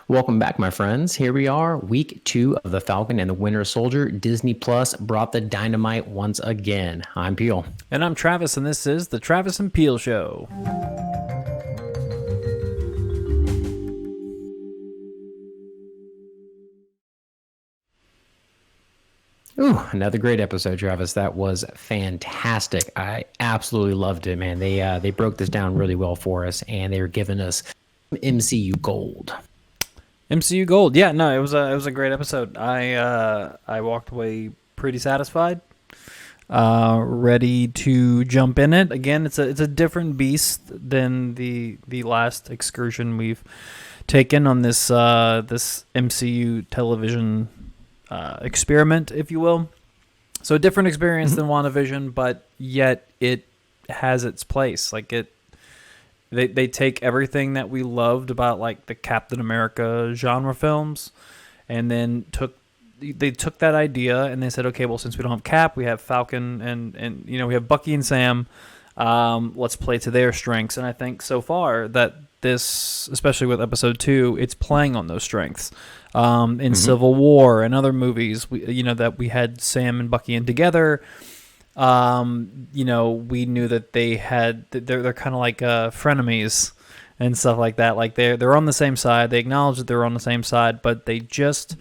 Welcome back, my friends. Here we are, week 2 of The Falcon and the Winter Soldier. Disney Plus brought the dynamite once again. I'm Peel. And I'm Travis, and this is the Travis and Peel Show. Ooh, another great episode, Travis. That was fantastic. I absolutely loved it, man. They broke this down really well for us, and they were giving us MCU gold. MCU gold, yeah. No, it was a great episode. I walked away pretty satisfied, ready to jump in it. Again, it's a different beast than the last excursion we've taken on this this MCU television experiment, if you will. So a different experience than WandaVision, but yet it has its place. Like they take everything that we loved about like the Captain America genre films, and then they took that idea and they said, okay, well, since we don't have Cap, we have Falcon and we have Bucky and Sam. Let's play to their strengths. And I think so far that this, especially with episode 2, it's playing on those strengths. In Civil War and other movies, that we had Sam and Bucky in together. We knew that they're kind of like frenemies and stuff like that. Like they're on the same side. They acknowledge that they're on the same side, but they just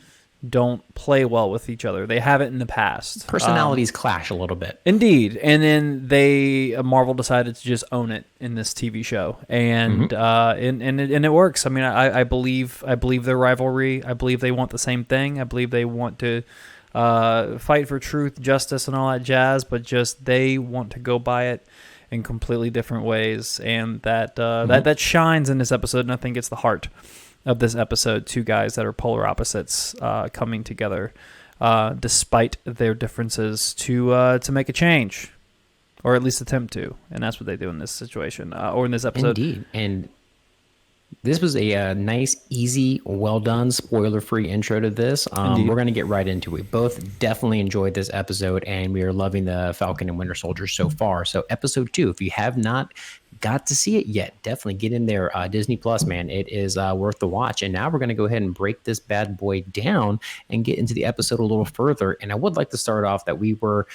don't play well with each other. They have it in the past. Personalities clash a little bit. Indeed. And then Marvel decided to just own it in this TV show. And it works. I mean, I believe their rivalry. I believe they want the same thing. I believe they want to fight for truth, justice, and all that jazz, but just they want to go by it in completely different ways. And that shines in this episode, and I think it's the heart of this episode. Two guys that are polar opposites coming together despite their differences to make a change, or at least attempt to, and that's what they do in this situation or in this episode. Indeed. And this was a nice, easy, well-done, spoiler-free intro to this. We're going to get right into it. We both definitely enjoyed this episode, and we are loving the Falcon and Winter Soldier so far. So episode 2, if you have not got to see it yet, definitely get in there. Disney Plus, man, it is worth the watch. And now we're going to go ahead and break this bad boy down and get into the episode a little further. And I would like to start off that we were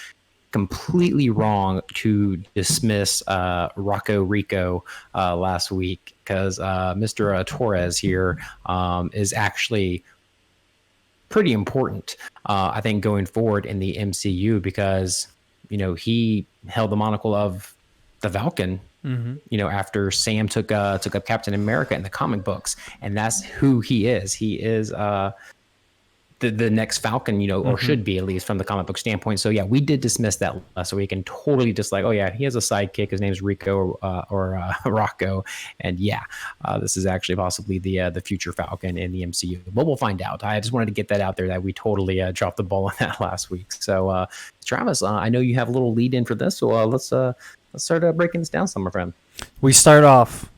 completely wrong to dismiss Rocco Rico last week, because Mr. Torres here is actually pretty important, I think, going forward in the MCU, because he held the monocle of the Falcon after Sam took up Captain America in the comic books, and that's who he is. He is the next Falcon, or should be, at least from the comic book standpoint. So yeah, we did dismiss that last week and totally just like, oh yeah, he has a sidekick. His name's Rico or Rocco, and this is actually possibly the future Falcon in the MCU. But we'll find out. I just wanted to get that out there that we totally dropped the ball on that last week. So Travis, I know you have a little lead in for this, so let's start breaking this down some, my friend. We start off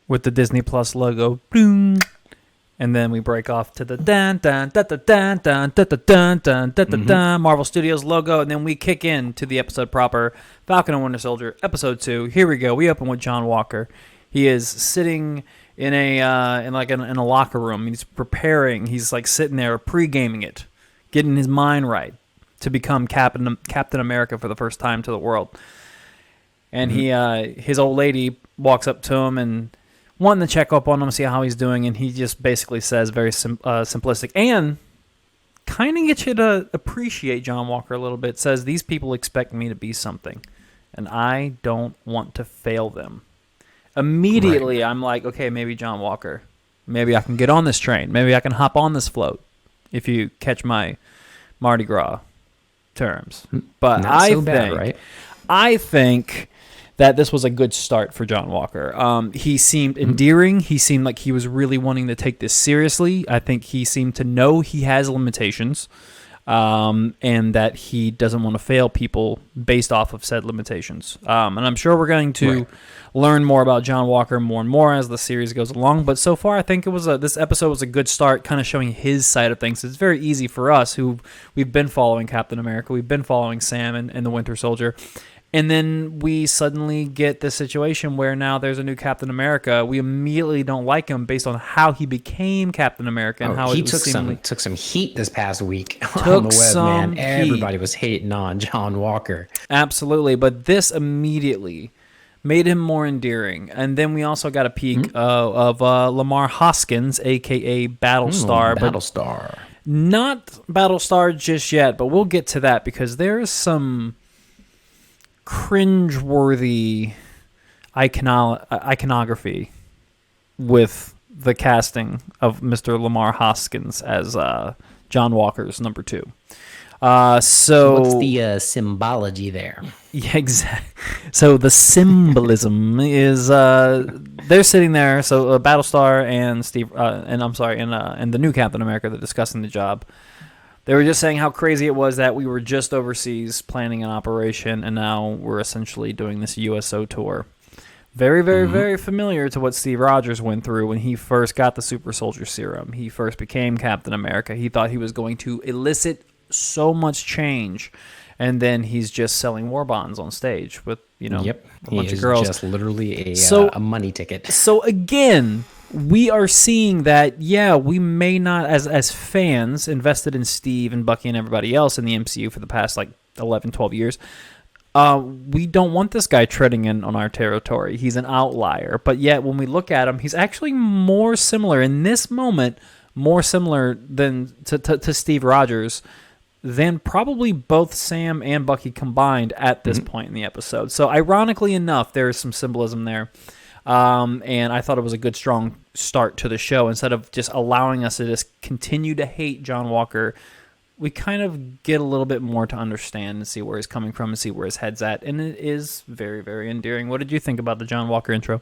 with the Disney Plus logo. Boom. And then we break off to the dun dun dun dun dun dun dun dun dun dun dun Marvel Studios logo, and then we kick in to the episode proper, Falcon and Winter Soldier, episode 2. Here we go. We open with John Walker. He is sitting in a locker room. He's preparing. He's like sitting there pre-gaming it, getting his mind right to become Captain America for the first time to the world. And his old lady walks up to him and wanting to check up on him, see how he's doing, and he just basically says very simplistic and kind of gets you to appreciate John Walker a little bit. Says, these people expect me to be something, and I don't want to fail them. Immediately, right. I'm like, okay, maybe John Walker. Maybe I can get on this train. Maybe I can hop on this float, if you catch my Mardi Gras terms. But I think that this was a good start for John Walker. He seemed endearing. He seemed like he was really wanting to take this seriously. I think he seemed to know he has limitations, and that he doesn't want to fail people based off of said limitations. And I'm sure we're going to learn more about John Walker more and more as the series goes along. But so far, I think this episode was a good start, kind of showing his side of things. It's very easy for us, we've been following Captain America, we've been following Sam and the Winter Soldier, And then we suddenly get this situation where now there's a new Captain America. We immediately don't like him based on how he became Captain America and how he it was took some heat this past week on the web, man. Everybody was hating on John Walker. Absolutely, but this immediately made him more endearing. And then we also got a peek of Lamar Hoskins, a.k.a. Battlestar. Battlestar. Not Battlestar just yet, but we'll get to that because there is some cringeworthy iconography with the casting of Mr. Lamar Hoskins as John Walker's number 2. So what's the symbology there? Yeah, exactly. So the symbolism is they're sitting there. So Battlestar and and the new Captain America, they're discussing the job. They were just saying how crazy it was that we were just overseas planning an operation, and now we're essentially doing this USO tour. Very, very, very familiar to what Steve Rogers went through when he first got the super soldier serum. He first became Captain America. He thought he was going to elicit so much change, and then he's just selling war bonds on stage with, a bunch of girls. Just literally a money ticket. So again, we are seeing that, we may not, as fans invested in Steve and Bucky and everybody else in the MCU for the past 11, 12 years, we don't want this guy treading in on our territory. He's an outlier. But yet, when we look at him, he's actually more similar, in this moment, more similar than to Steve Rogers than probably both Sam and Bucky combined at this point in the episode. So ironically enough, there is some symbolism there. And I thought it was a good, strong start to the show. Instead of just allowing us to just continue to hate John Walker, we kind of get a little bit more to understand and see where he's coming from and see where his head's at. And it is very, very endearing. What did you think about the John Walker intro?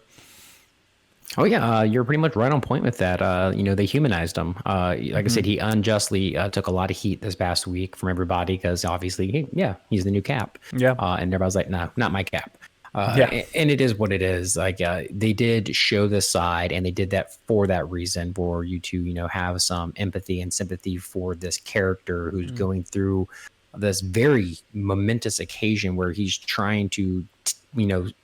Oh, yeah, you're pretty much right on point with that. They humanized him. Like I said, he unjustly took a lot of heat this past week from everybody because obviously, he's the new Cap. Yeah. And everybody's like, no, not my Cap. And it is what it is. They did show this side, and they did that for that reason, for you to, have some empathy and sympathy for this character who's going through this very momentous occasion where he's trying to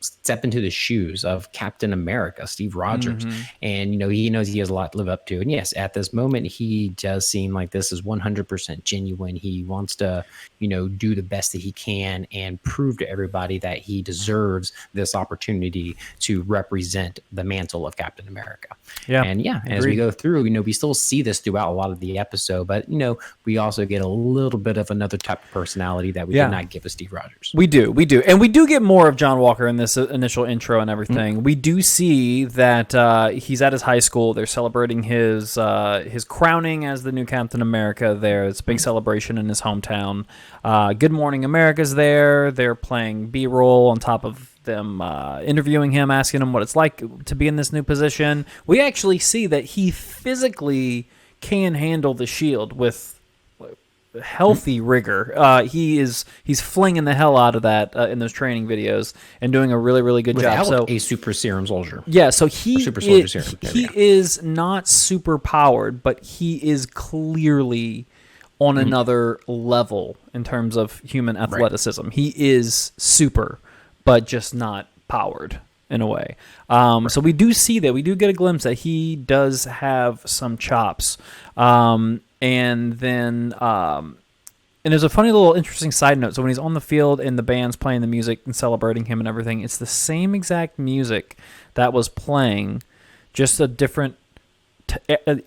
step into the shoes of Captain America, Steve Rogers. And, he knows he has a lot to live up to. And yes, at this moment, he does seem like this is 100% genuine. He wants to, do the best that he can and prove to everybody that he deserves this opportunity to represent the mantle of Captain America. Yeah. And as we go through, we still see this throughout a lot of the episode, but, we also get a little bit of another type of personality that we did not give with Steve Rogers. We do. And we do get more of John Walker in this initial intro and everything. We do see that he's at his high school. They're celebrating his crowning as the new Captain America there. It's a big celebration in his hometown. Good Morning America's there. They're playing B-roll on top of them interviewing him, asking him what it's like to be in this new position. We actually see that he physically can handle the shield with healthy rigor. He's flinging the hell out of that in those training videos and doing a really, really good job. So a super serum soldier. Yeah, so he is not super powered, but he is clearly on another level in terms of human athleticism. Right. He is super, but just not powered in a way. So we do see that. We do get a glimpse that he does have some chops. And then, and there's a funny little interesting side note. So when he's on the field and the band's playing the music and celebrating him and everything, it's the same exact music that was playing, just a different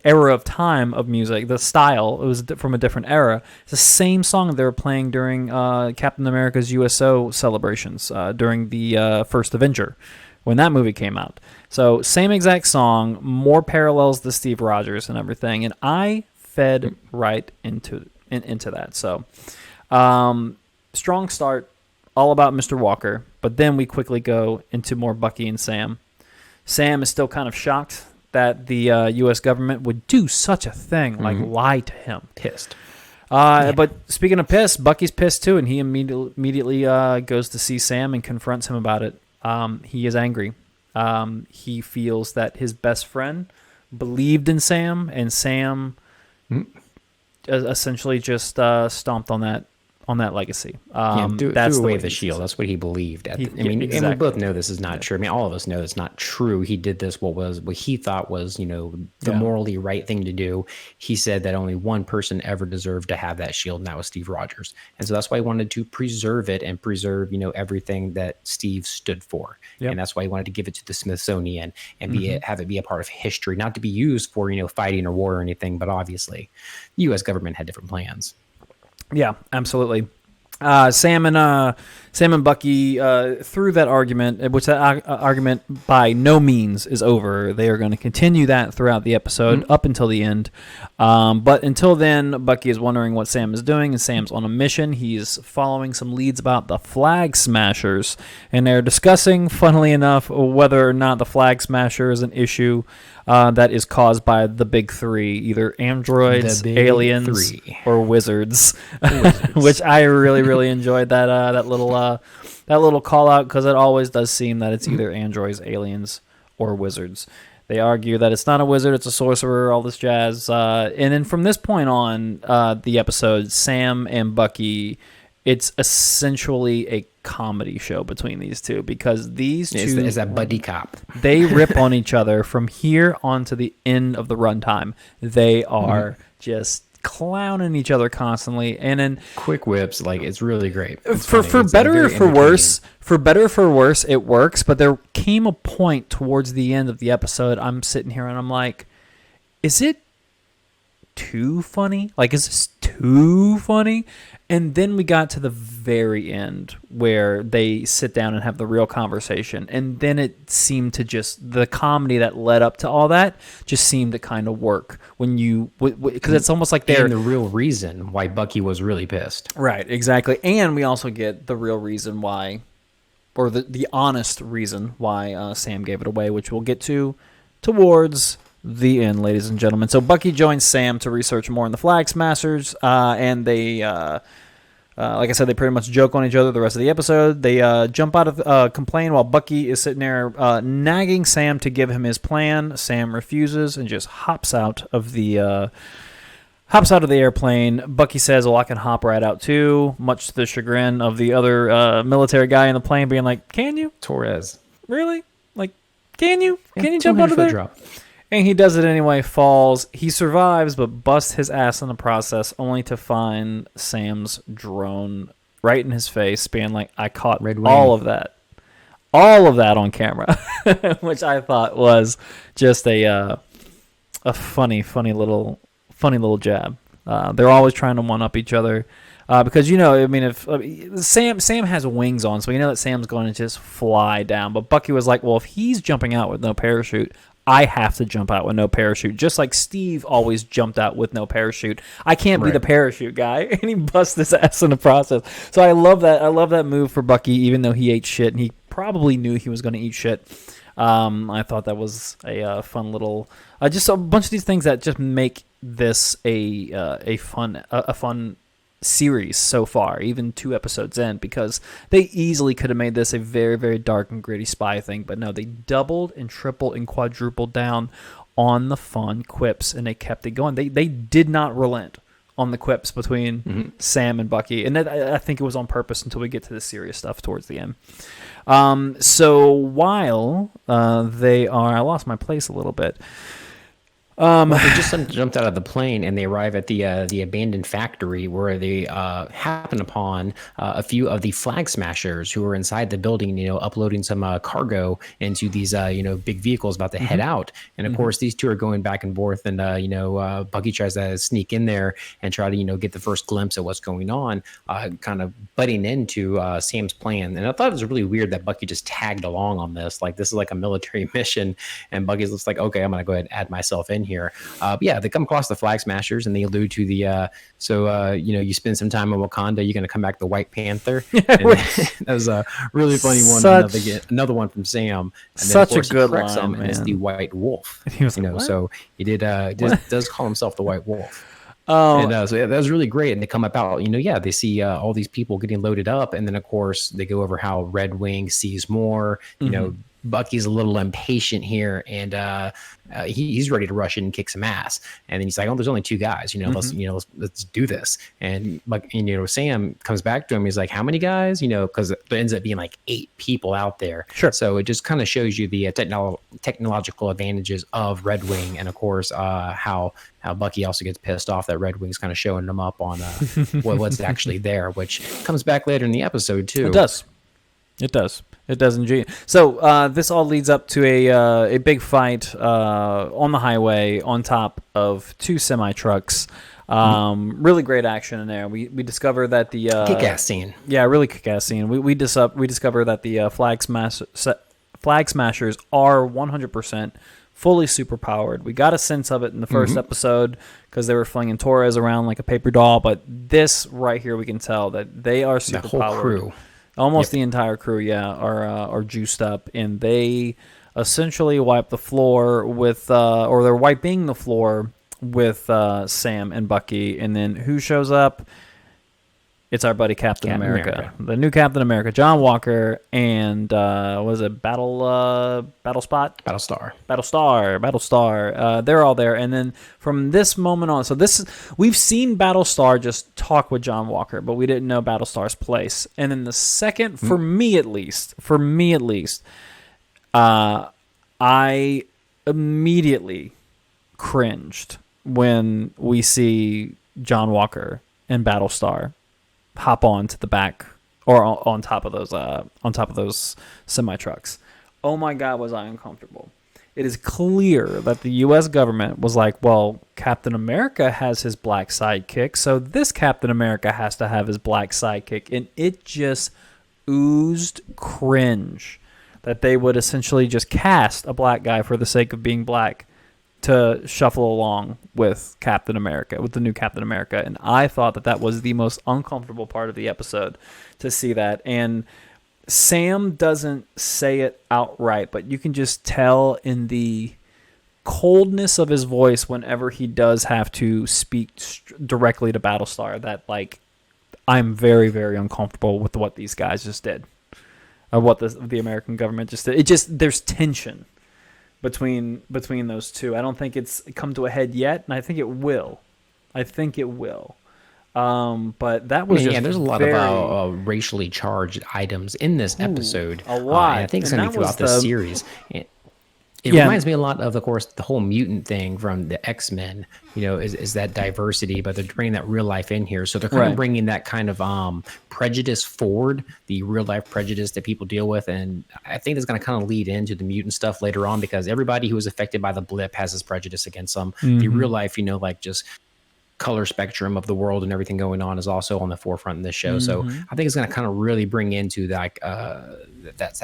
era of time of music. The style, it was from a different era. It's the same song that they were playing during Captain America's USO celebrations during the first Avenger, when that movie came out. So same exact song, more parallels to Steve Rogers and everything. And I fed right into that. So strong start, all about Mr. Walker. But then we quickly go into more Bucky and Sam. Sam is still kind of shocked that the U.S. government would do such a thing, like lie to him. Pissed. But speaking of pissed, Bucky's pissed too, and he immediately goes to see Sam and confronts him about it. He is angry. He feels that his best friend believed in Sam, and Sam essentially just stomped on on that legacy. Threw That's away way the he shield. sees it. That's what he believed. And we Exactly. both know this is not true. I mean, all of us know it's not true. He did this what he thought was, the morally right thing to do. He said that only one person ever deserved to have that shield, and that was Steve Rogers. And so that's why he wanted to preserve it and preserve, everything that Steve stood for. Yep. And that's why he wanted to give it to the Smithsonian and have it be a part of history, not to be used for, fighting or war or anything. But obviously, the U.S. government had different plans. Yeah, absolutely. Sam and Bucky through that argument, which that argument by no means is over. They are going to continue that throughout the episode up until the end. But until then, Bucky is wondering what Sam is doing, and Sam's on a mission. He's following some leads about the Flag Smashers, and they're discussing, funnily enough, whether or not the Flag Smasher is an issue that is caused by the big three, either androids, aliens, or wizards. Which I really enjoyed that little call out, because it always does seem that it's either androids, aliens, or wizards. They argue that it's not a wizard, it's a sorcerer, all this jazz. And then from this point on, the episode, Sam and Bucky, it's essentially a comedy show between these two, because these two is that buddy cop. They rip on each other from here on to the end of the runtime. They are just clowning each other constantly, and then quick whips. Like, it's really great. For better or for worse, it works. But there came a point towards the end of the episode, I'm sitting here and I'm like, is it too funny? Like, is this too funny? And then we got to the very end where they sit down and have the real conversation. And then it seemed to just, the comedy that led up to all that just seemed to kind of work when you, because it's almost like they're the real reason why Bucky was really pissed. Right, exactly. And we also get the real reason why, or the honest reason why Sam gave it away, which we'll get to towards the end, ladies and gentlemen. So Bucky joins Sam to research more on the Flag Smashers, and they, like I said, they pretty much joke on each other the rest of the episode. They jump out of complain while Bucky is sitting there nagging Sam to give him his plan. Sam refuses and just hops out of the airplane. Bucky says, well, I can hop right out too, much to the chagrin of the other military guy in the plane being like, can you? Torres. Really? Like, can you? Can you jump out of there? Drop. And he does it anyway, falls. He survives, but busts his ass in the process, only to find Sam's drone right in his face, being like, I caught all of that on camera, which I thought was just a funny little jab. They're always trying to one up each other. Because, I mean, if Sam has wings on, so you know that Sam's going to just fly down. But Bucky was like, well, if he's jumping out with no parachute, I have to jump out with no parachute, just like Steve always jumped out with no parachute. I can't be the parachute guy, and he busts his ass in the process. So I love that. I love that move for Bucky, even though he ate shit, and he probably knew he was going to eat shit. I thought that was a fun little, just a bunch of these things that just make this a fun series so far, even 2 episodes in, because they easily could have made this a very, very dark and gritty spy thing, but no, they doubled and tripled and quadrupled down on the fun quips, and they kept it going. They did not relent on the quips between Sam and Bucky, and I think it was on purpose until we get to the serious stuff towards the end. So while they are, I lost my place a little bit. They just jumped out of the plane and they arrive at the abandoned factory, where they happen upon a few of the Flag Smashers who are inside the building, uploading some cargo into these big vehicles about to head out. And of course, these two are going back and forth, and Bucky tries to sneak in there and try to get the first glimpse of what's going on, kind of butting into Sam's plan. And I thought it was really weird that Bucky just tagged along on this. Like, this is like a military mission, and Bucky's just like, okay, I'm gonna go ahead and add myself in here. But yeah, they come across the Flag Smashers, and they allude to the you spend some time in Wakanda, you're gonna come back the White Panther. That was a really funny one. Another one from Sam. And such then, of course, a good corrects line, him as the White Wolf. He was like, so he does call himself the White Wolf. Oh, and so that was really great. And they come about, they see all these people getting loaded up, and then of course they go over how Red Wing sees more. Bucky's a little impatient here, and he's ready to rush in and kick some ass. And then he's like, "Oh, there's only two guys. Let's do this." And Sam comes back to him. He's like, "How many guys?" Because it ends up being like 8 people out there. Sure. So it just kind of shows you the technological advantages of Red Wing, and of course, how Bucky also gets pissed off that Red Wing's kind of showing them up on what's actually there, which comes back later in the episode too. It does. It does. It does indeed. So this all leads up to a big fight on the highway on top of 2 semi-trucks. Really great action in there. We discover that the kick-ass scene. Yeah, really kick-ass scene. We discover that the Flag Smashers are 100% fully superpowered. We got a sense of it in the first episode because they were flinging Torres around like a paper doll, but this right here we can tell that they are superpowered. The whole crew. Almost the entire crew, are juiced up, and they essentially wipe the floor with, or they're wiping the floor with Sam and Bucky, and then who shows up? It's our buddy Captain America, the new Captain America, John Walker, and was it Battlestar. They're all there, and then from this moment on, we've seen Battlestar just talk with John Walker, but we didn't know Battlestar's place. And then the second, for me at least, I immediately cringed when we see John Walker and Battlestar hop on to the back or on top of those semi trucks. Oh my God, was I uncomfortable. It is clear that the U.S. government was like, well, Captain America has his black sidekick, so this Captain America has to have his black sidekick, and it just oozed cringe that they would essentially just cast a black guy for the sake of being black to shuffle along with Captain America, with the new Captain America. And I thought that was the most uncomfortable part of the episode to see that. And Sam doesn't say it outright, but you can just tell in the coldness of his voice whenever he does have to speak directly to Battlestar that, like, I'm very, very uncomfortable with what these guys just did. What the American government just did. There's tension between those two. I don't think it's come to a head yet, and I think it will. But that was there's a lot of racially charged items in this episode. A lot. I think it's going to be throughout this series. It reminds me a lot of course, the whole mutant thing from the X-Men, is that diversity, but they're bringing that real life in here. So they're kind of bringing that kind of prejudice forward, the real life prejudice that people deal with. And I think that's going to kind of lead into the mutant stuff later on, because everybody who was affected by the blip has this prejudice against them. The real life, just color spectrum of the world and everything going on is also on the forefront in this show. So I think it's going to kind of really bring into that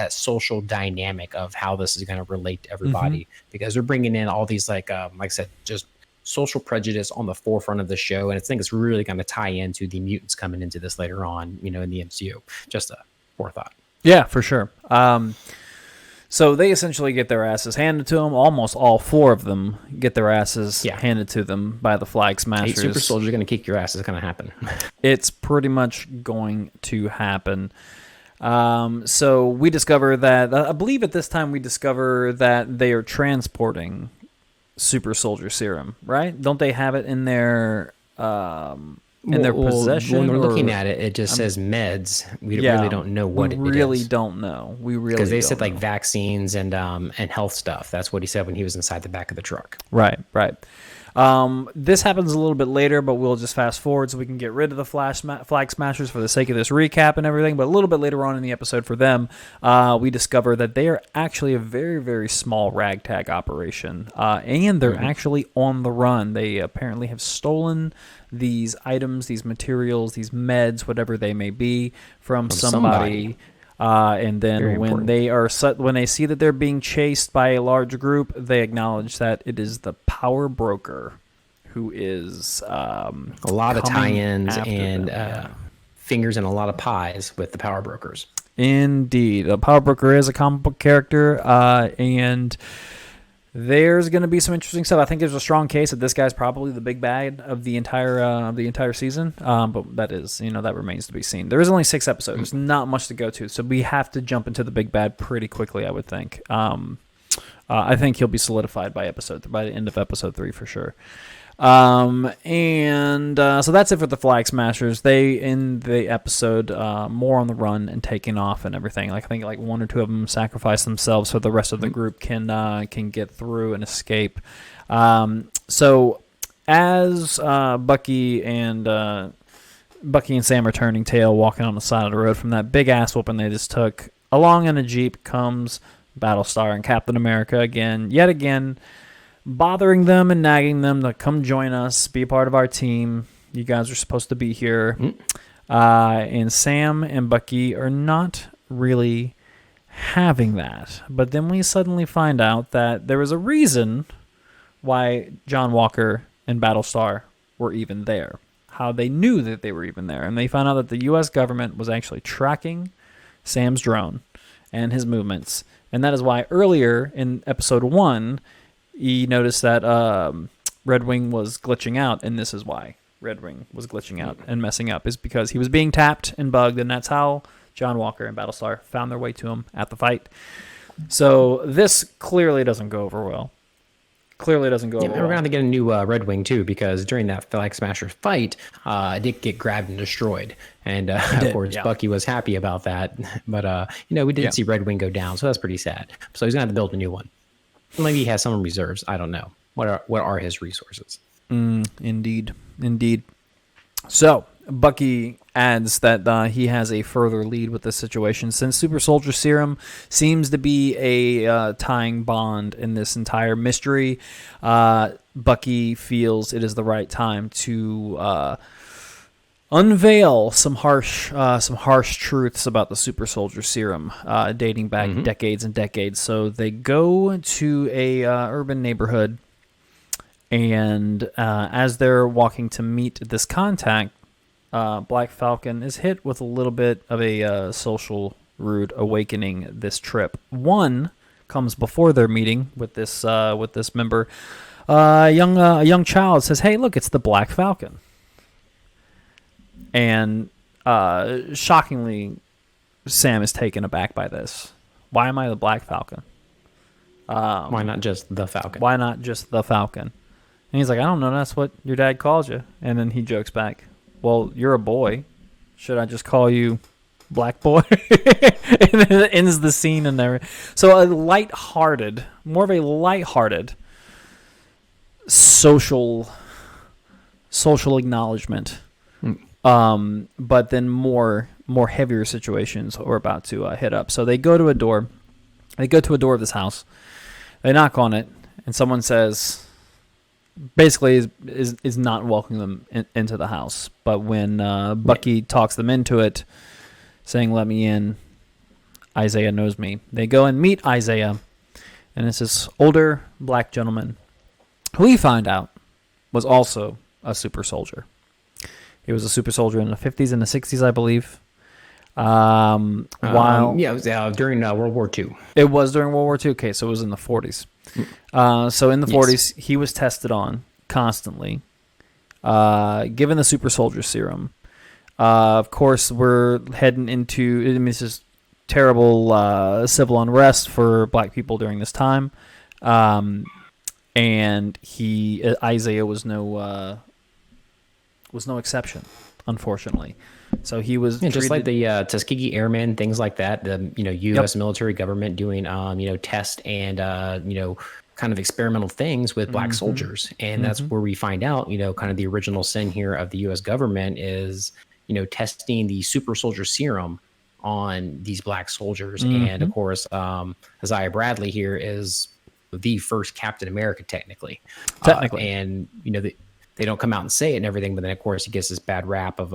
social dynamic of how this is going to relate to everybody, because they're bringing in all these like I said, just social prejudice on the forefront of the show. And I think it's really going to tie into the mutants coming into this later on, in the MCU. Just a forethought. Yeah, for sure. So they essentially get their asses handed to them. Almost all 4 of them get their asses handed to them by the Flag Smashers. 8 super soldiers are going to kick your ass. It's going to happen. It's pretty much going to happen. So we discover that, I believe at this time we discover that they are transporting super soldier serum, right? Don't they have it in their possession? When we're looking at it, it just says meds. We really don't know what it is. We really don't know. Because they said like vaccines and health stuff. That's what he said when he was inside the back of the truck. Right. This happens a little bit later, but we'll just fast forward so we can get rid of the Flag Smashers for the sake of this recap and everything. But a little bit later on in the episode for them, we discover that they are actually a very, very small ragtag operation. And they're actually on the run. They apparently have stolen these items, these materials, these meds, whatever they may be, from somebody. And then when they see that they're being chased by a large group, they acknowledge that it is the power broker who is a lot of tie-ins and fingers in a lot of pies with the power brokers. Indeed, the power broker is a comic book character, and there's going to be some interesting stuff. I think there's a strong case that this guy's probably the big bad of the entire season. But that is, that remains to be seen. There is only 6 episodes. There's not much to go to, so we have to jump into the big bad pretty quickly, I would think. I think he'll be solidified by the end of episode 3 for sure. So that's it for the Flag Smashers. They end the episode more on the run and taking off and everything. I think 1 or 2 of them sacrifice themselves so the rest of the group can get through and escape. So as Bucky and Sam are turning tail, walking on the side of the road from that big ass whooping they just took, along in a Jeep comes Battlestar and Captain America yet again. Bothering them and nagging them to come join us, be part of our team. You guys are supposed to be here. And Sam and Bucky are not really having that. But then we suddenly find out that there was a reason why John Walker and Battlestar were even there. How they knew that they were even there. And they found out that the U.S. government was actually tracking Sam's drone and his movements. And that is why earlier in episode 1... he noticed that Red Wing was glitching out, and this is why Red Wing was glitching out and messing up, is because he was being tapped and bugged, and that's how John Walker and Battlestar found their way to him at the fight. So this clearly doesn't go over well. We're going to have to get a new Red Wing, too, because during that Flag Smasher fight, it did get grabbed and destroyed. And, of course, Bucky was happy about that. But, we did see Red Wing go down, so that's pretty sad. So he's going to have to build a new one. Maybe he has some reserves. I don't know. What are his resources? Indeed. So Bucky adds that he has a further lead with this situation. Since Super Soldier Serum seems to be a tying bond in this entire mystery, Bucky feels it is the right time to unveil some harsh truths about the Super Soldier Serum, dating back decades and decades. So they go to a urban neighborhood, and as they're walking to meet this contact, Black Falcon is hit with a little bit of a social rude awakening this trip. One comes before their meeting with this member. A young child says, "Hey, look, it's the Black Falcon." And shockingly, Sam is taken aback by this. Why am I the Black Falcon? Why not just the Falcon? And he's like, I don't know. That's what your dad calls you. And then he jokes back, well, you're a boy. Should I just call you Black Boy? And then it ends the scene and everything. So more of a lighthearted social acknowledgement. But then more heavier situations are about to hit up. So they go to a door. They go to a door of this house. They knock on it, and someone says, basically is not welcoming them into the house. But when Bucky talks them into it, saying, "Let me in, Isaiah knows me," they go and meet Isaiah, and it's this older black gentleman who we find out was also a super soldier. He was a super soldier in the 50s and the 60s, I believe. It was during World War II. It was during World War II. Okay, so it was in the 40s. So in the 40s, he was tested on constantly, given the super soldier serum. Of course, we're heading into this is terrible civil unrest for black people during this time, and Isaiah was no exception, unfortunately. So he was just like the Tuskegee Airmen, things like that. The U.S. military government doing test and kind of experimental things with black soldiers, and that's where we find out kind of the original sin here of the U.S. government is testing the super soldier serum on these black soldiers, and of course Isaiah Bradley here is the first Captain America technically, and they don't come out and say it and everything, but then of course he gets this bad rap of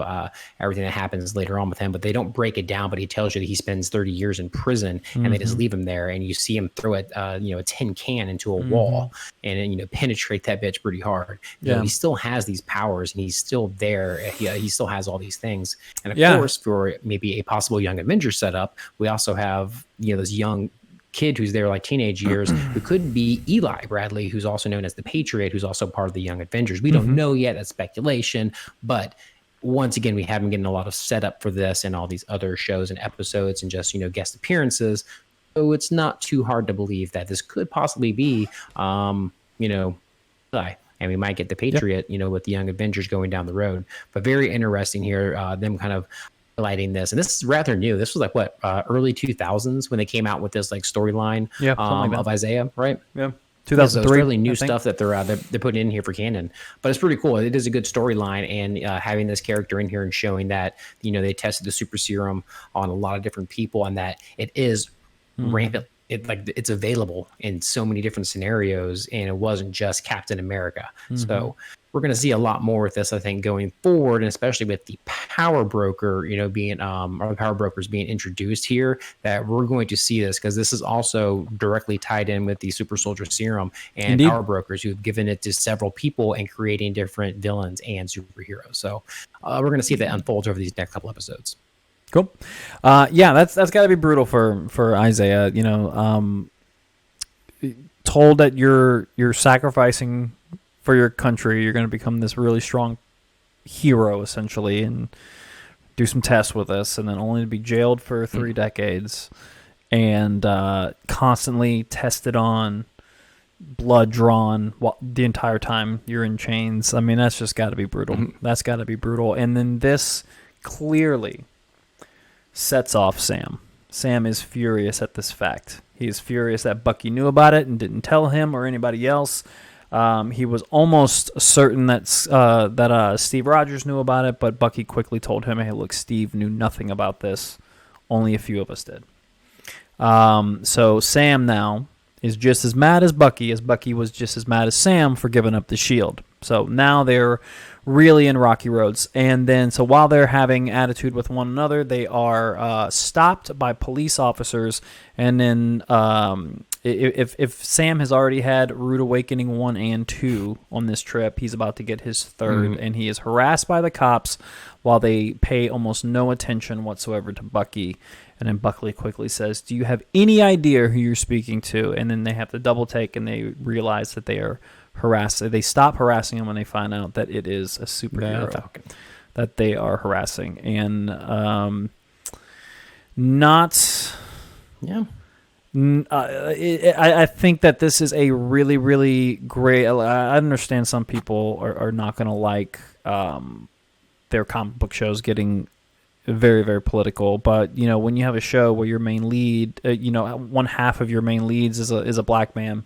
everything that happens later on with him, but they don't break it down, but he tells you that he spends 30 years in prison and they just leave him there, and you see him throw a tin can into a wall and penetrate that bitch pretty hard. He still has these powers and he's still there. He still has all these things. And of course, for maybe a possible Young Avenger setup, we also have this young kid who's there like teenage years, who could be Eli Bradley, who's also known as the Patriot, who's also part of the Young Avengers. We don't know yet. That's speculation. But once again, we haven't getting a lot of setup for this and all these other shows and episodes and just, guest appearances. So it's not too hard to believe that this could possibly be, Eli. And we might get the Patriot, with the Young Avengers going down the road. But very interesting here, them kind of highlighting this. And this is rather new. This was like early 2000s when they came out with this like storyline of Isaiah, right? Yeah. 2003. So it's really new stuff that they're putting in here for canon. But it's pretty cool. It is a good storyline, and having this character in here and showing that they tested the super serum on a lot of different people, and that it is rampant. It's available in so many different scenarios, and it wasn't just Captain America. So we're going to see a lot more with this, I think, going forward, and especially with the power broker, being or the power brokers being introduced here, that we're going to see this, because this is also directly tied in with the super soldier serum and power brokers who've given it to several people and creating different villains and superheroes. So we're going to see that unfold over these next couple episodes. Cool. That's got to be brutal for Isaiah. Told that you're sacrificing for your country, you're going to become this really strong hero essentially, and do some tests with us, and then only to be jailed for 3 decades, and constantly tested on, blood drawn the entire time you're in chains. I mean, that's just got to be brutal. That's got to be brutal. And then this clearly sets off Sam. Sam is furious at this fact. He is furious that Bucky knew about it and didn't tell him or anybody else. He was almost certain that Steve Rogers knew about it, but Bucky quickly told him, hey, look, Steve knew nothing about this. Only a few of us did. So Sam now is just as mad as Bucky was just as mad as Sam for giving up the shield. So now they're really in rocky roads. And then, so while they're having attitude with one another, they are stopped by police officers. And then if Sam has already had Rude Awakening 1 and 2 on this trip, he's about to get his third. And he is harassed by the cops while they pay almost no attention whatsoever to Bucky. And then Buckley quickly says, do you have any idea who you're speaking to? And then they have to double take, and they realize that they are harassed. They stop harassing him when they find out that it is a superhero Falcon that they are harassing. And I think that this is a really, really great. I understand some people are not going to like their comic book shows getting very, very political, but when you have a show where your main lead, one half of your main leads is a black man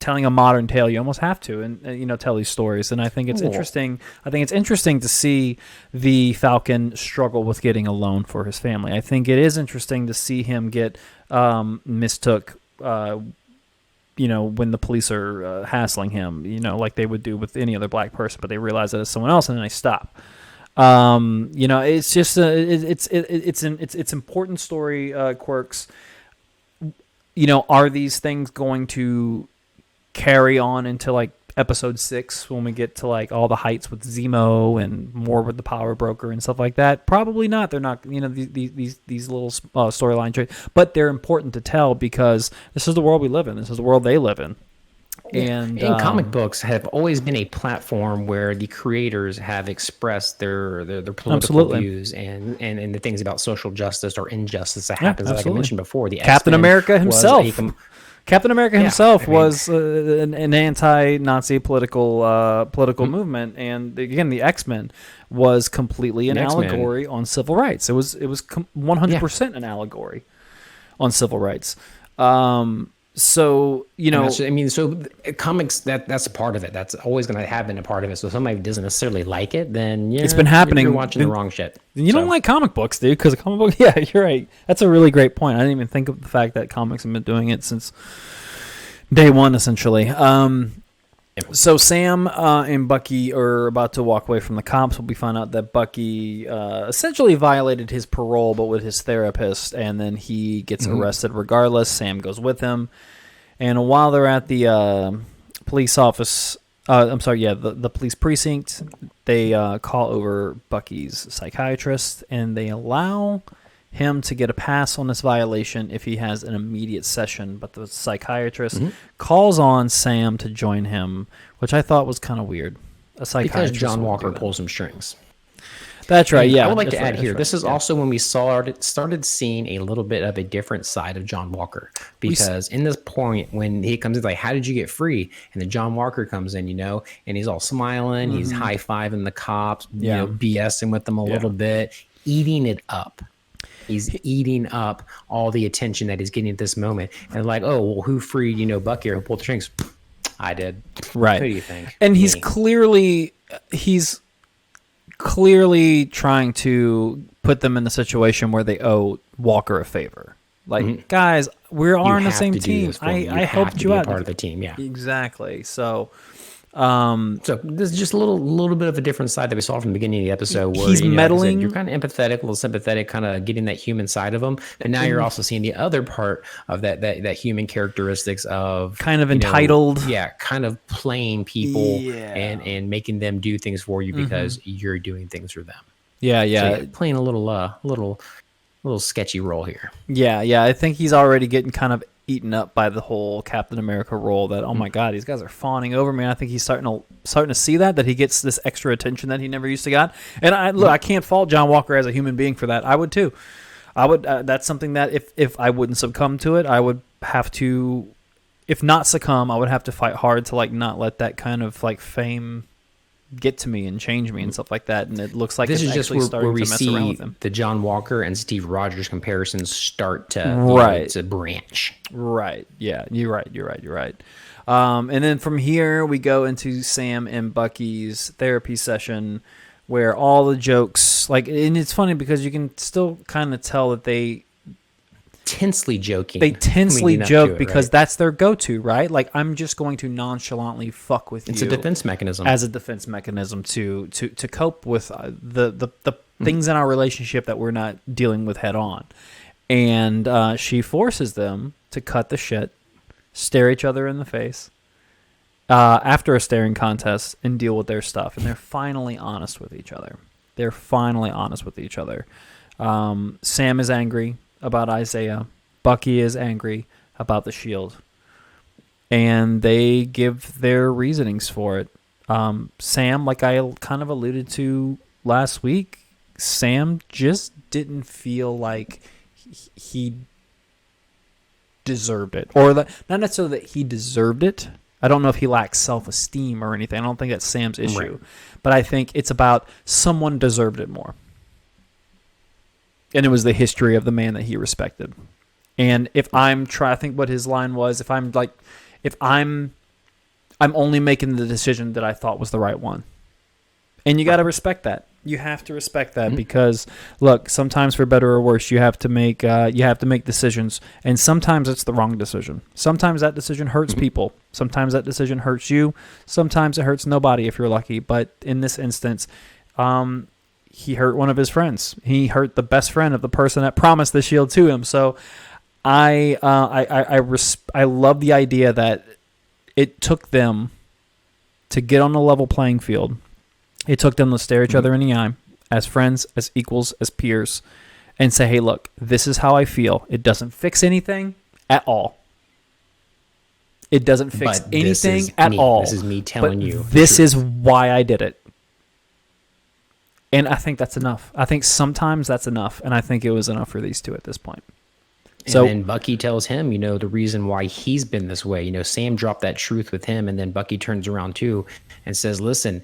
telling a modern tale, you almost have to, and tell these stories. And I think it's interesting. I think it's interesting to see the Falcon struggle with getting a loan for his family. I think it is interesting to see him get mistook. When the police are hassling him, like they would do with any other black person, but they realize that it's someone else, and then they stop. It's just it's important story quirks. Are these things going to carry on into like episode 6 when we get to like all the heights with Zemo and more with the power broker and stuff like that? Probably not. They're not, these little storyline traits, but they're important to tell because this is the world we live in. This is the world they live in. And comic books have always been a platform where the creators have expressed their political views and the things about social justice or injustice that happens. Like I mentioned before, the Captain America himself. Captain America himself was an anti-Nazi political movement, and again, the X-Men was completely an allegory on civil rights. It was 100% an allegory on civil rights. So comics that's a part of it. That's always going to have been a part of it. So if somebody doesn't necessarily like it, then it's been happening. You're watching the wrong shit. Don't like comic books, dude. Because a comic book, yeah, you're right. That's a really great point. I didn't even think of the fact that comics have been doing it since day one, essentially. So Sam and Bucky are about to walk away from the cops. We find out that Bucky essentially violated his parole, but with his therapist, and then he gets arrested regardless. Sam goes with him. And while they're at the police office, the police precinct, they call over Bucky's psychiatrist, and they allow him to get a pass on this violation if he has an immediate session, but the psychiatrist calls on Sam to join him, which I thought was kind of weird. A psychiatrist because John would Walker do that. pulls some strings. That's right. And Yeah, I would like that's to right, add here. that's This right, is yeah. also when we started seeing a little bit of a different side of John Walker, because in this point when he comes in, like, how did you get free? And then John Walker comes in, and he's all smiling, he's high fiving the cops, Yeah. BSing with them a little bit, eating it up. He's eating up all the attention that he's getting at this moment, and like, oh well, who freed Bucky or who pulled the strings? I did. Right. Who do you think? And he's Me. clearly trying to put them in a situation where they owe Walker a favor. Like, guys, we are on the have same to do team. this for me. I have helped to you be out. a part of the team. Yeah. Exactly. So, So this is just a little bit of a different side that we saw from the beginning of the episode, where He's like I said, meddling. you're kind of empathetic, a little sympathetic, kind of getting that human side of him, and now you're also seeing the other part of that human characteristics of kind of entitled. kind of playing people Yeah. and making them do things for you because you're doing things for them. Yeah. So playing a little sketchy role here. Yeah. I think he's already getting kind of eaten up by the whole Captain America role. That, oh my God, these guys are fawning over me. I think he's starting to see that he gets this extra attention that he never used to got. And I can't fault John Walker as a human being for that. I would too. I would. That's something that if I wouldn't succumb to it, I would have to. If not succumb, I would have to fight hard to not let that kind of fame get to me and change me and stuff like that. And it looks like This it's is just actually where starting we to mess around see with him. the John Walker and Steve Rogers comparisons start to to branch. Right. Yeah, you're right. And then from here, we go into Sam and Bucky's therapy session where all the jokes, and it's funny because you can still kind of tell that they Tensely joking. They tensely leading up joke to it, because right? that's their go-to, right? Like, I'm just going to nonchalantly fuck with It's you. a defense mechanism. As a defense mechanism to cope with the things in our relationship that we're not dealing with head on. And she forces them to cut the shit, stare each other in the face, after a staring contest, and deal with their stuff. And they're finally honest with each other. Sam is angry about Isaiah. Bucky is angry about the shield. And they give their reasonings for it. Sam, like I kind of alluded to last week, Sam just didn't feel like he deserved it. Or not necessarily that he deserved it. I don't know if he lacks self-esteem or anything. I don't think that's Sam's issue. Right. But I think it's about someone deserved it more. And it was the history of the man that he respected. And if I think what his line was, if I'm only making the decision that I thought was the right one. And you got to respect that. You have to respect that because, look, sometimes for better or worse, you have to make decisions, and sometimes it's the wrong decision. Sometimes that decision hurts people. Sometimes that decision hurts you. Sometimes it hurts nobody if you're lucky. But in this instance, he hurt one of his friends. He hurt the best friend of the person that promised the shield to him. So I love the idea that it took them to get on a level playing field. It took them to stare each other in the eye as friends, as equals, as peers, and say, hey, look, this is how I feel. It doesn't fix anything at all. It doesn't fix anything at all. This is me telling you. This is why I did it. And I think that's enough. I think sometimes that's enough, and I think it was enough for these two at this point. And then Bucky tells him, the reason why he's been this way. Sam dropped that truth with him, and then Bucky turns around too and says, listen,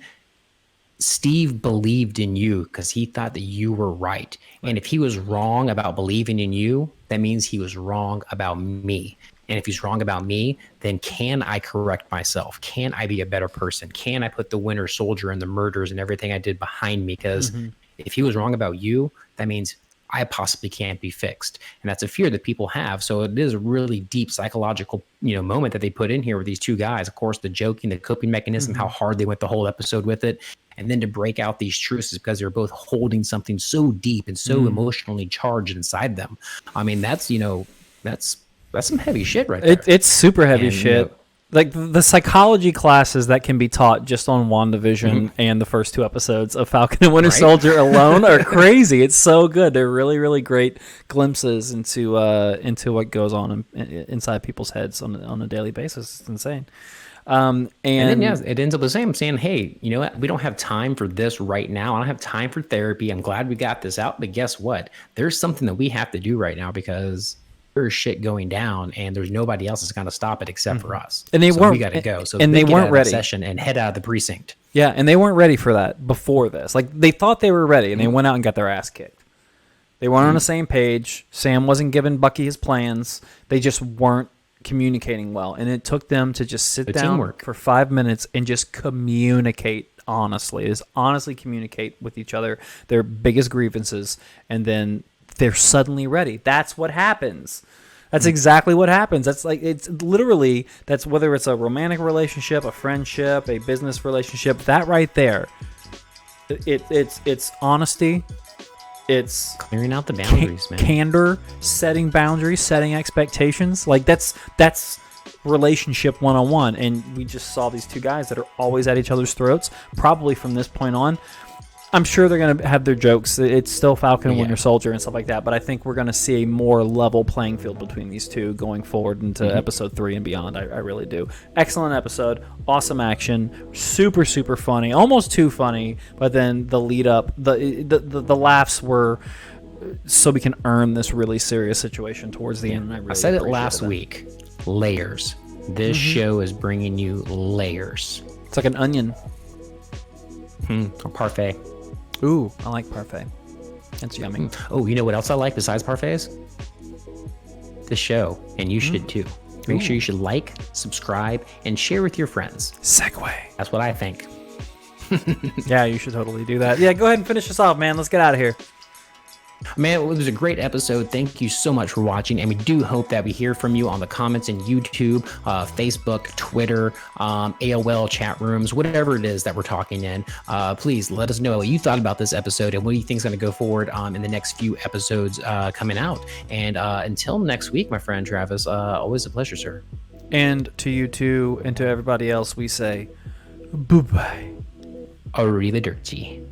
Steve believed in you because he thought that you were right. And if he was wrong about believing in you, that means he was wrong about me. And if he's wrong about me, then can I correct myself? Can I be a better person? Can I put the Winter Soldier and the murders and everything I did behind me? Because if he was wrong about you, that means I possibly can't be fixed. And that's a fear that people have. So it is a really deep psychological, moment that they put in here with these two guys. Of course, the joking, the coping mechanism, how hard they went the whole episode with it. And then to break out these truths is because they're both holding something so deep and so emotionally charged inside them. I mean, that's some heavy shit right there. It's super heavy shit. like the psychology classes that can be taught just on WandaVision and the first 2 episodes of Falcon and Winter Soldier alone are crazy. It's so good. They're really, really great glimpses into what goes on inside people's heads on a daily basis. It's insane. And then, yeah, it ends up the same, saying, hey, you know what? We don't have time for this right now. I don't have time for therapy. I'm glad we got this out. But guess what? There's something that we have to do right now because there's shit going down and there's nobody else that's going to stop it except for us. And they weren't, we got to go. So and they weren't ready. Session and head out of the precinct. Yeah, and they weren't ready for that before this. Like, they thought they were ready, and they went out and got their ass kicked. They weren't on the same page. Sam wasn't giving Bucky his plans. They just weren't communicating well, and it took them to just sit down for 5 minutes and just communicate honestly. Just honestly communicate with each other their biggest grievances, and then they're suddenly ready. That's what happens. That's exactly what happens. That's like, it's literally, that's whether it's a romantic relationship, a friendship, a business relationship, that right there, it's honesty. It's clearing out the boundaries, man. Candor, setting boundaries, setting expectations. Like that's relationship 101. And we just saw these 2 guys that are always at each other's throats. Probably from this point on, I'm sure they're going to have their jokes. It's still Falcon and Winter Soldier and stuff like that. But I think we're going to see a more level playing field between these 2 going forward into episode 3 and beyond. I really do. Excellent episode. Awesome action. Super, super funny. Almost too funny. But then the lead up, the laughs were so we can earn this really serious situation towards the end. And I really said it last week. Layers. This show is bringing you layers. It's like an onion. A parfait. Ooh, I like parfait. That's yummy. Oh, you know what else I like besides parfaits? The show, and you should too. Make sure you should like, subscribe, and share with your friends. Segue. That's what I think. Yeah, you should totally do that. Yeah, go ahead and finish us off, man. Let's get out of here. Man, it was a great episode. Thank you so much for watching, and we do hope that we hear from you on the comments in YouTube, Facebook, Twitter, AOL chat rooms, whatever it is that we're talking in. Please let us know what you thought about this episode and what you think is going to go forward in the next few episodes coming out. And until next week, my friend Travis, always a pleasure, sir. And to you too, and to everybody else, we say bye-bye. Arrivederci.